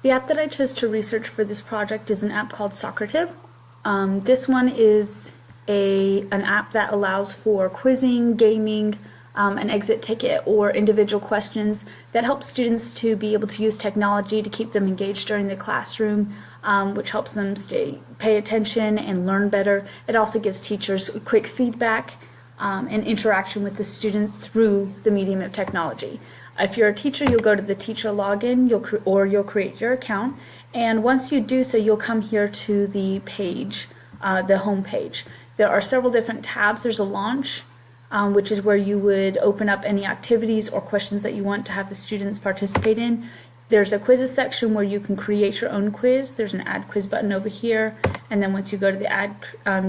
The app that I chose to research for this project is an app called Socrative. This one is an app that allows for quizzing, gaming, an exit ticket, or individual questions that helps students to be able to use technology to keep them engaged during the classroom, which helps them pay attention and learn better. It also gives teachers quick feedback and interaction with the students through the medium of technology. If you're a teacher, you'll go to the teacher login, you'll create your account, and once you do so, you'll come here to the page, the home page. There are several different tabs. There's a launch, which is where you would open up any activities or questions that you want to have the students participate in. There's a quizzes section where you can create your own quiz. There's an add quiz button over here, and then once you go to the add,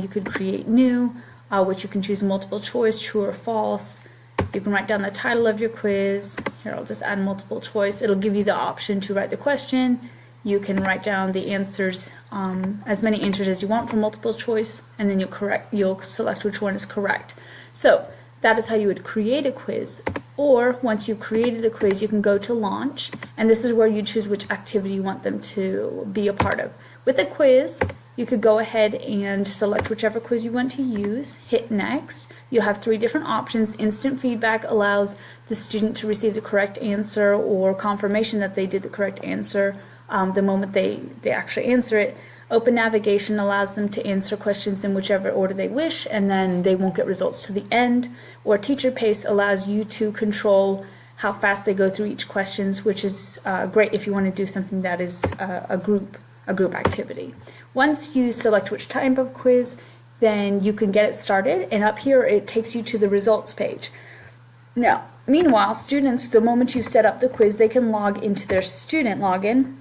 you could create new, which you can choose multiple choice, true or false. You can write down the title of your quiz. Here, I'll just add multiple choice. It'll give you the option to write the question. You can write down the answers, as many answers as you want for multiple choice, and then you'll select which one is correct. So that is how you would create a quiz. Or once you've created a quiz, you can go to launch, and this is where you choose which activity you want them to be a part of. With a quiz, you could go ahead and select whichever quiz you want to use, hit next. You'll have 3 different options. Instant feedback allows the student to receive the correct answer or confirmation that they did the correct answer the moment they actually answer it. Open navigation allows them to answer questions in whichever order they wish, and then they won't get results to the end. Or teacher pace allows you to control how fast they go through each questions, which is great if you want to do something that is a group activity. Once you select which type of quiz, then you can get it started, and up here it takes you to the results page. Now, meanwhile, students, the moment you set up the quiz, they can log into their student login,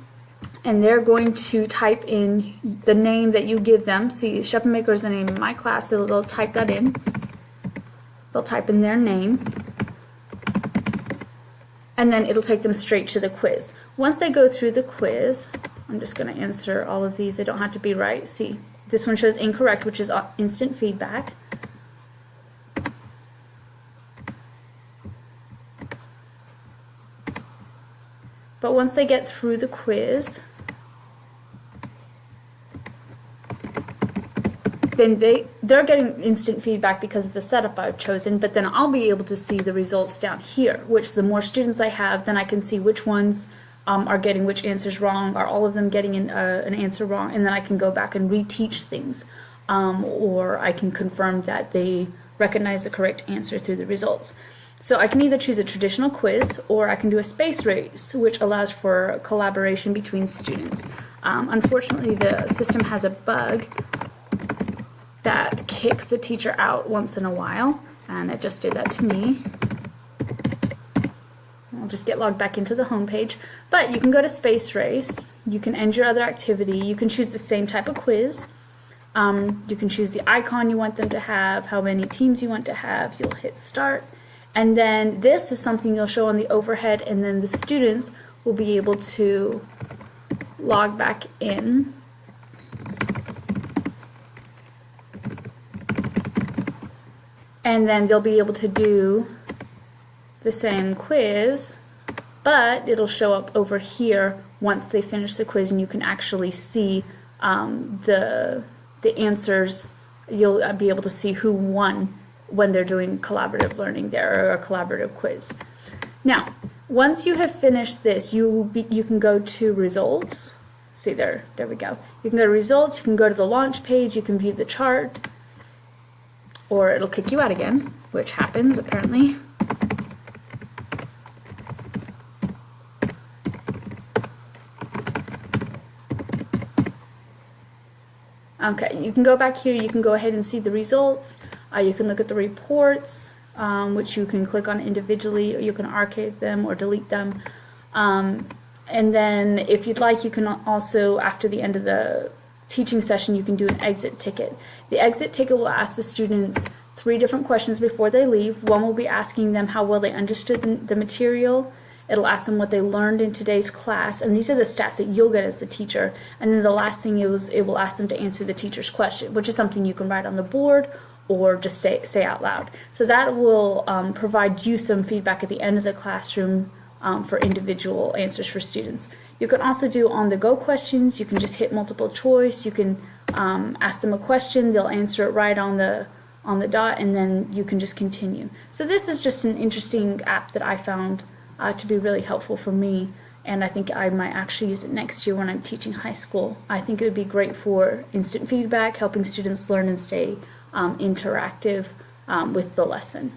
and they're going to type in the name that you give them. See, Schepemaker is the name in my class, so they'll type that in. They'll type in their name, and then it'll take them straight to the quiz. Once they go through the quiz, I'm just going to answer all of these. They don't have to be right. See, this one shows incorrect, which is instant feedback. But once they get through the quiz, then they're getting instant feedback because of the setup I've chosen, but then I'll be able to see the results down here, which the more students I have, then I can see which ones are getting which answers wrong, are all of them getting an answer wrong, and then I can go back and reteach things, or I can confirm that they recognize the correct answer through the results. So I can either choose a traditional quiz, or I can do a space race, which allows for collaboration between students. Unfortunately, the system has a bug that kicks the teacher out once in a while, and it just did that to me. I'll just get logged back into the home page, but you can go to space race, you can end your other activity, you can choose the same type of quiz, you can choose the icon you want them to have, how many teams you want to have, you'll hit start, and then this is something you'll show on the overhead, and then the students will be able to log back in. And then they'll be able to do the same quiz, but it'll show up over here once they finish the quiz, and you can actually see the answers. You'll be able to see who won when they're doing collaborative learning there, or a collaborative quiz. Now, once you have finished this, you can go to results. See, there we go. You can go to results, you can go to the launch page, you can view the chart, or it'll kick you out again, which happens apparently. Okay, you can go back here, you can go ahead and see the results, you can look at the reports, which you can click on individually, or you can archive them or delete them. And then if you'd like, you can also, after the end of the teaching session, you can do an exit ticket. The exit ticket will ask the students 3 different questions before they leave. One will be asking them how well they understood the material. It'll ask them what they learned in today's class, and these are the stats that you'll get as the teacher. And then the last thing is it will ask them to answer the teacher's question, which is something you can write on the board or just say out loud. So that will provide you some feedback at the end of the classroom for individual answers for students. You can also do on-the-go questions. You can just hit multiple choice. You can ask them a question. They'll answer it right on the dot, and then you can just continue. So this is just an interesting app that I found to be really helpful for me, and I think I might actually use it next year when I'm teaching high school. I think it would be great for instant feedback, helping students learn and stay interactive with the lesson.